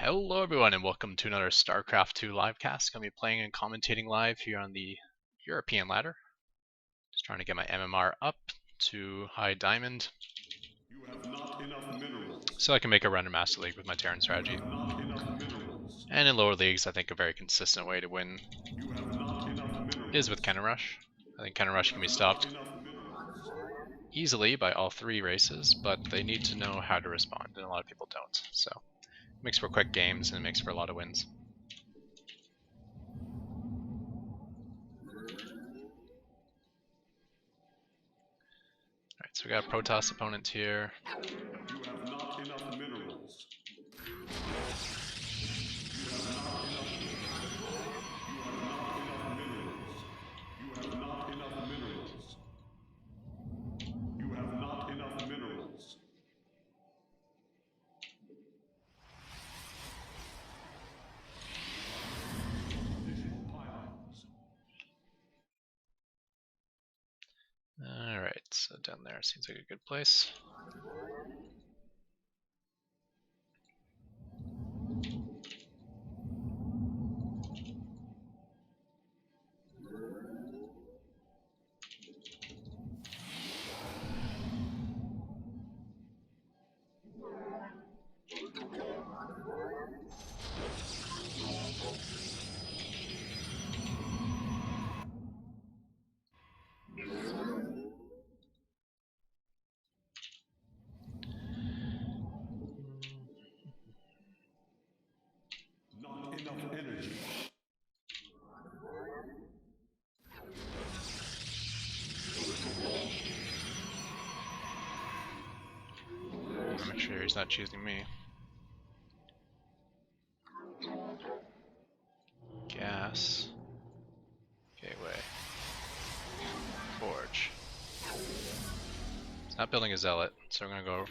Hello everyone and welcome to another Starcraft 2 livecast. Gonna be playing and commentating live here on the European ladder. Just trying to get my MMR up to high diamond You have not enough minerals. so I can make a run in Master League with my Terran strategy. Not enough minerals. And in lower leagues, I think a very consistent way to win You have not enough minerals. is with Cannon Rush. I think Cannon Rush can be stopped easily by all three races, but they need to know how to respond, and a lot of people don't. So it makes for quick games and it makes for a lot of wins. Alright, so we got a Protoss opponent here. You have not enough minerals. You have not enough minerals. You have not enough minerals. Additional pylons. Alright, so down there seems like a good place. Not enough energy. I'll make sure he's not choosing me. Gas. Gateway. Forge. It's not building a zealot, so we're gonna go.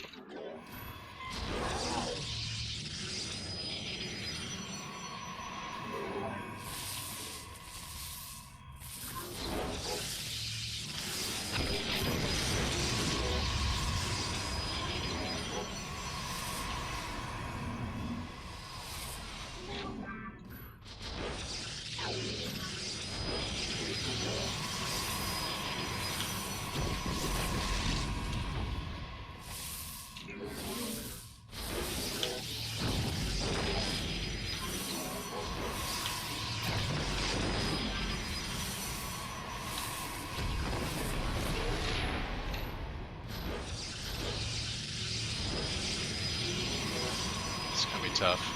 It's gonna be tough.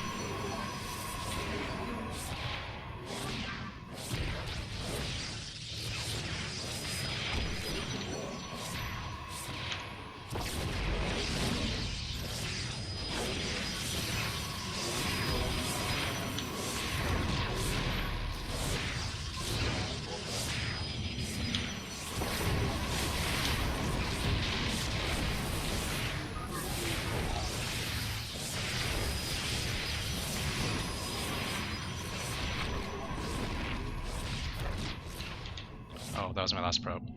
Oh, that was my last probe.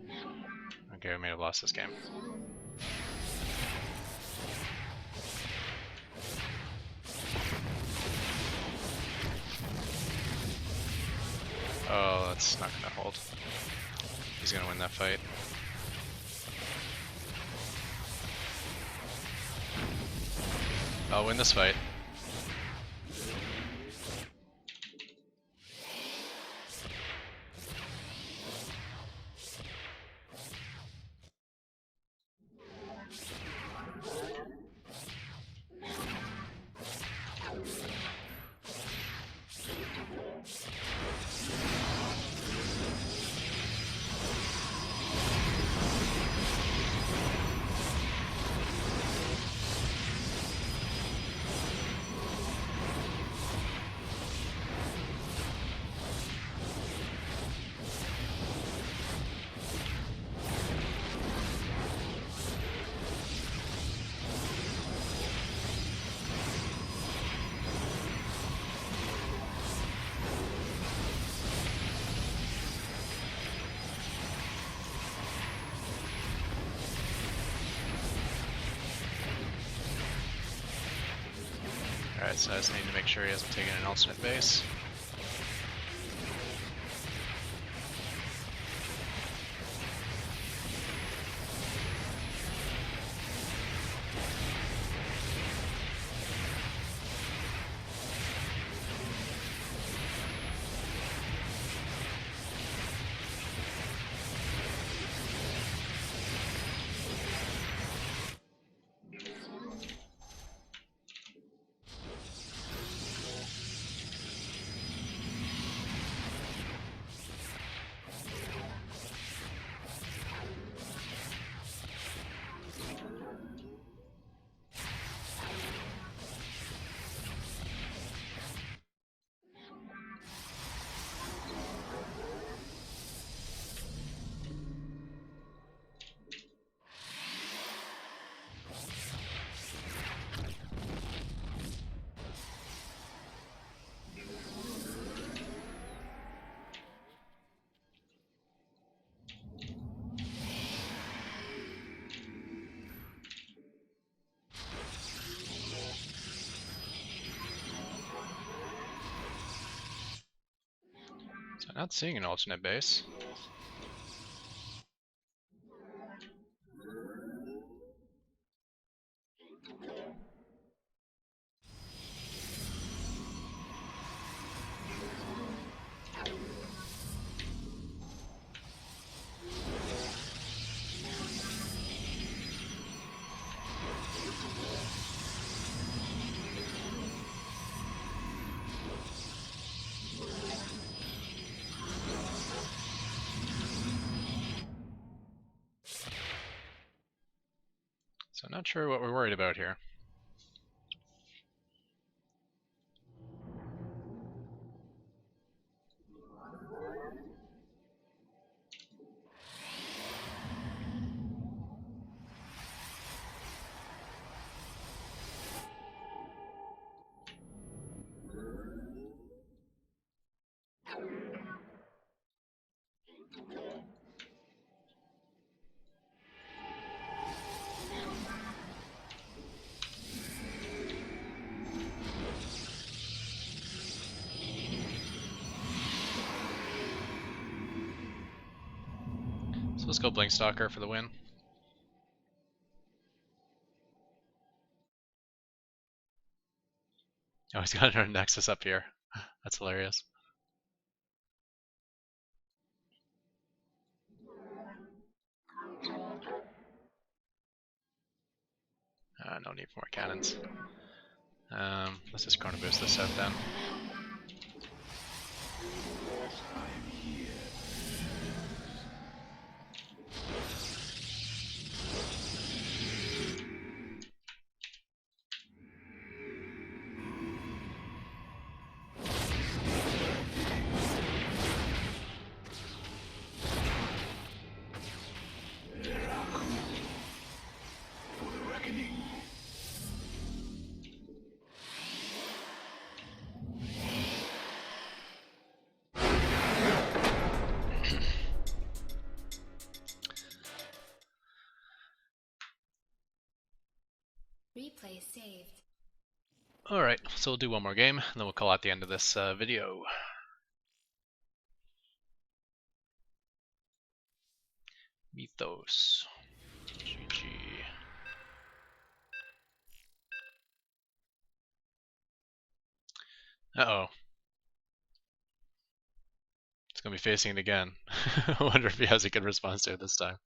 Okay, we may have lost this game. Oh, that's not gonna hold. He's gonna win that fight. I'll win this fight. Alright, so I just need to make sure he hasn't taken an alternate base. So I'm not seeing an alternate base. So I'm not sure what we're worried about here. So let's go Blink Stalker for the win. Oh, he's got another Nexus up here. That's hilarious. No need for more cannons. Let's just Chrono Boost this out then. Replay saved. Alright, so we'll do one more game, and then we'll call out the end of this video. Mythos. GG. Uh-oh. It's gonna be facing it again. I wonder if he has a good response to it this time.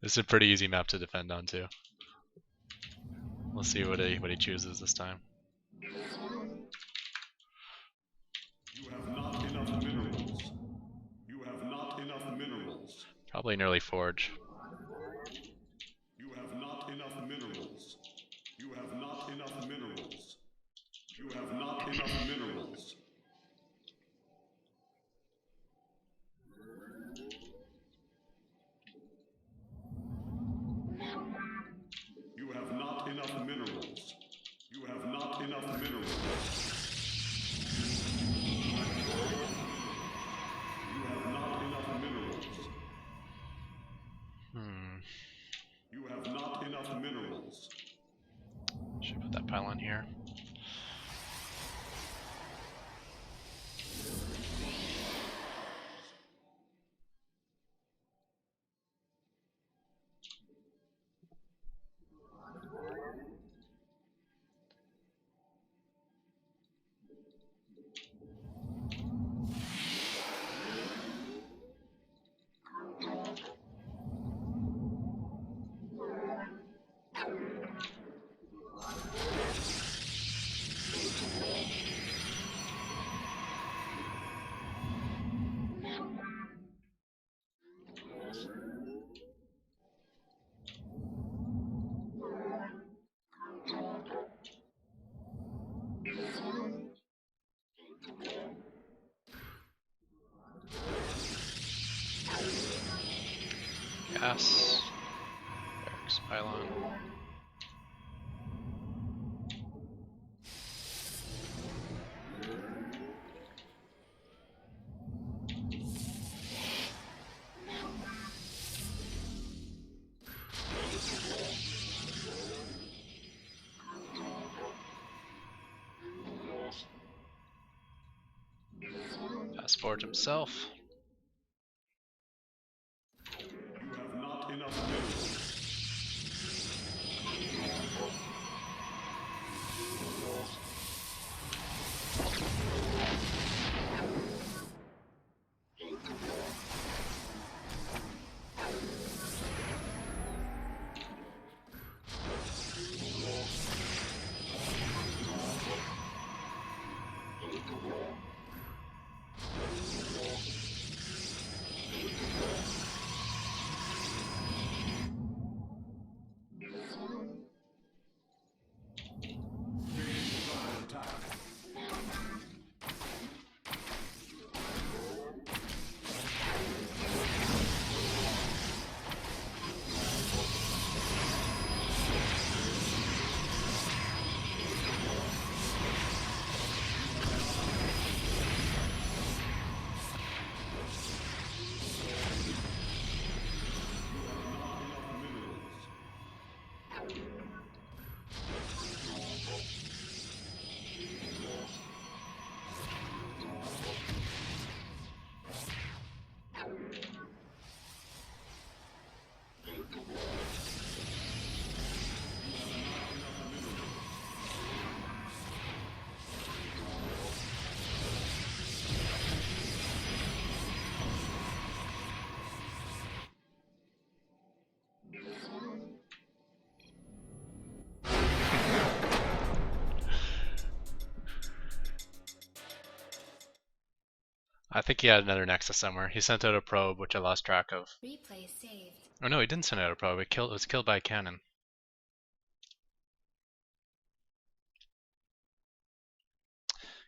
This is a pretty easy map to defend on too. We'll see what he chooses this time. You have not enough minerals. You have not enough minerals. Probably an early forge. You have not enough minerals. You have not enough minerals. You have not enough minerals. You have not enough minerals. You have not enough minerals. You have not enough minerals. You have not enough minerals. Should put that pylon here. Gas. Barracks pylon. Passport himself. You have not enough minerals. I think he had another Nexus somewhere. He sent out a probe, which I lost track of. Replay saved. Oh no, he didn't send out a probe. It was killed by a cannon.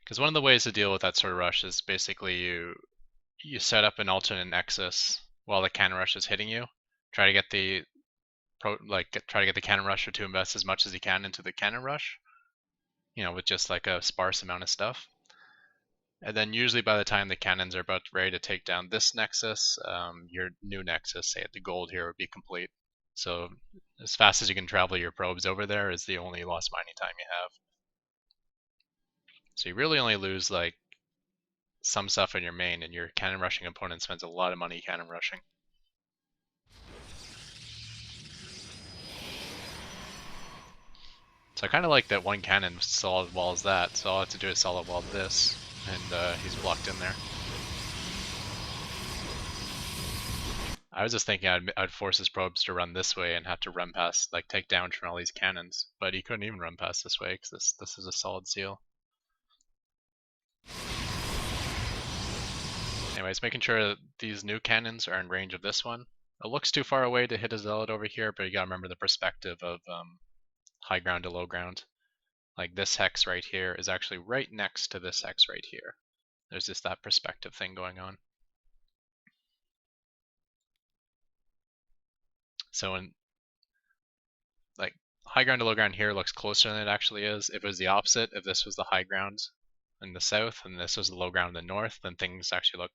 Because one of the ways to deal with that sort of rush is basically you set up an alternate nexus while the cannon rush is hitting you. Try to get the try to get the cannon rusher to invest as much as he can into the cannon rush. You know, with just like a sparse amount of stuff. And then usually by the time the cannons are about ready to take down this nexus, your new nexus, say at the gold here, would be complete. So as fast as you can travel your probes over there is the only lost mining time you have. So you really only lose like some stuff in your main, and your cannon rushing opponent spends a lot of money cannon rushing. So I kind of like that one cannon solid walls that, so all I have to do is solid wall this, and he's blocked in there. I was just thinking I'd force his probes to run this way and have to run past, like take down from all these cannons, but he couldn't even run past this way because this is a solid seal. Anyways, making sure that these new cannons are in range of this one. It looks too far away to hit a zealot over here, but you gotta remember the perspective of high ground to low ground. Like this hex right here is actually right next to this hex right here. There's just that perspective thing going on. So in like high ground to low ground here looks closer than it actually is. If it was the opposite, if this was the high ground in the south and this was the low ground in the north, then things actually look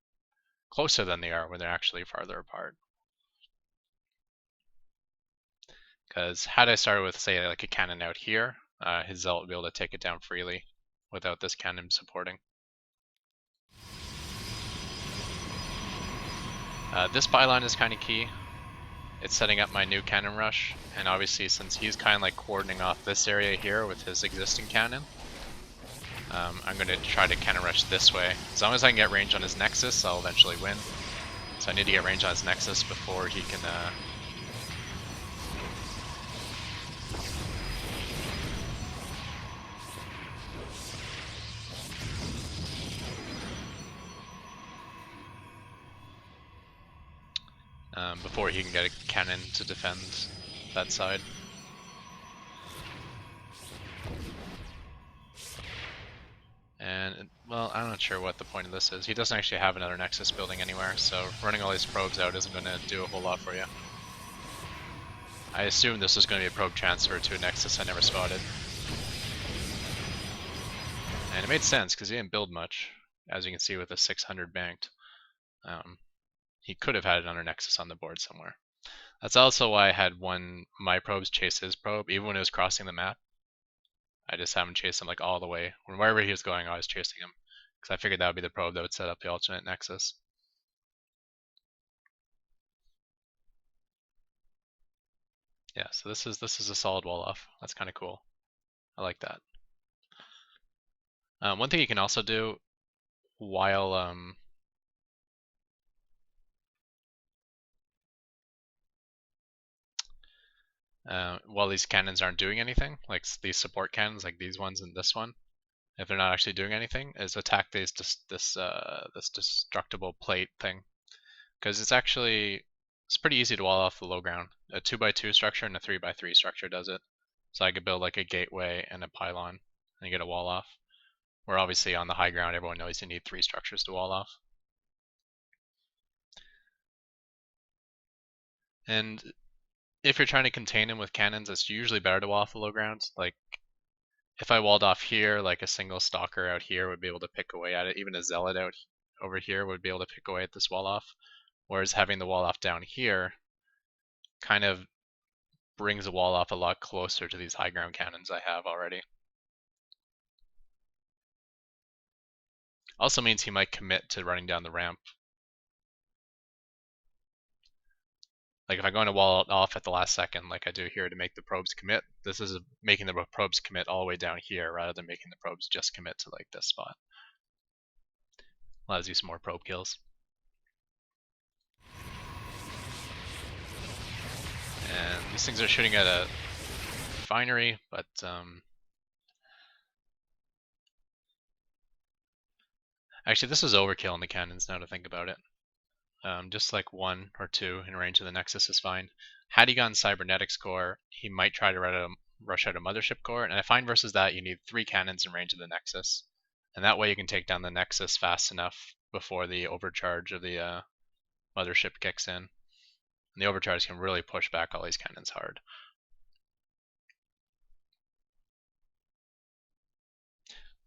closer than they are when they're actually farther apart. Because had I started with, say, like a cannon out here, his Zealot will be able to take it down freely without this cannon supporting. This pylon is kind of key. It's setting up my new cannon rush, and obviously since he's kind of like cordoning off this area here with his existing cannon, I'm going to try to cannon rush this way. As long as I can get range on his Nexus, I'll eventually win. So I need to get range on his Nexus before he can get a cannon to defend that side. And, well, I'm not sure what the point of this is. He doesn't actually have another Nexus building anywhere, so running all these probes out isn't going to do a whole lot for you. I assumed this was going to be a probe transfer to a Nexus I never spotted. And it made sense, because he didn't build much, as you can see with the 600 banked. He could have had another Nexus on the board somewhere. That's also why I had my probes chase his probe, even when it was crossing the map. I just haven't chased him like all the way. Wherever he was going, I was chasing him, because I figured that would be the probe that would set up the alternate Nexus. Yeah, so this is a solid wall off. That's kind of cool. I like that. One thing you can also do while these cannons aren't doing anything, like these support cannons, like these ones and this one, if they're not actually doing anything, is attack this destructible plate thing, because it's pretty easy to wall off the low ground. A 2x2 structure and a 3x3 structure does it. So I could build like a gateway and a pylon and get a wall off. Where obviously on the high ground, everyone knows you need 3 structures to wall off. And if you're trying to contain him with cannons, it's usually better to wall off the low ground. Like, if I walled off here, like a single stalker out here would be able to pick away at it. Even a zealot out over here would be able to pick away at this wall off. Whereas having the wall off down here kind of brings the wall off a lot closer to these high ground cannons I have already. Also means he might commit to running down the ramp. Like if I'm going to wall it off at the last second, like I do here to make the probes commit, this is making the probes commit all the way down here rather than making the probes just commit to like this spot. Allows you some more probe kills. And these things are shooting at a refinery, but actually this is overkill in the cannons now to think about it. Just like 1 or 2 in range of the Nexus is fine. Had he gotten Cybernetics Core, he might try to rush out a Mothership Core, and I find versus that you need 3 cannons in range of the Nexus. And that way you can take down the Nexus fast enough before the overcharge of the Mothership kicks in. And the overcharge can really push back all these cannons hard.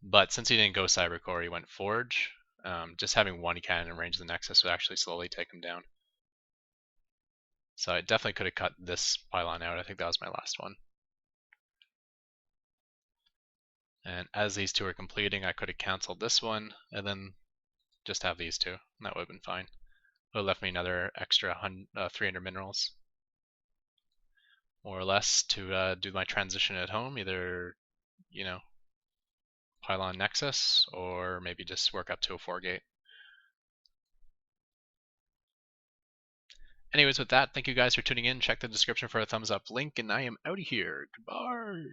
But since he didn't go Cyber Core, he went Forge. Just having 1 cannon in range of the Nexus would actually slowly take him down. So I definitely could have cut this pylon out. I think that was my last one. And as these 2 are completing, I could have canceled this one and then just have these 2. And that would have been fine. It would have left me another extra 300 minerals. More or less to do my transition at home, either, you know, pylon Nexus, or maybe just work up to a 4 gate. Anyways, with that, thank you guys for tuning in. Check the description for a thumbs up link, and I am out of here. Goodbye.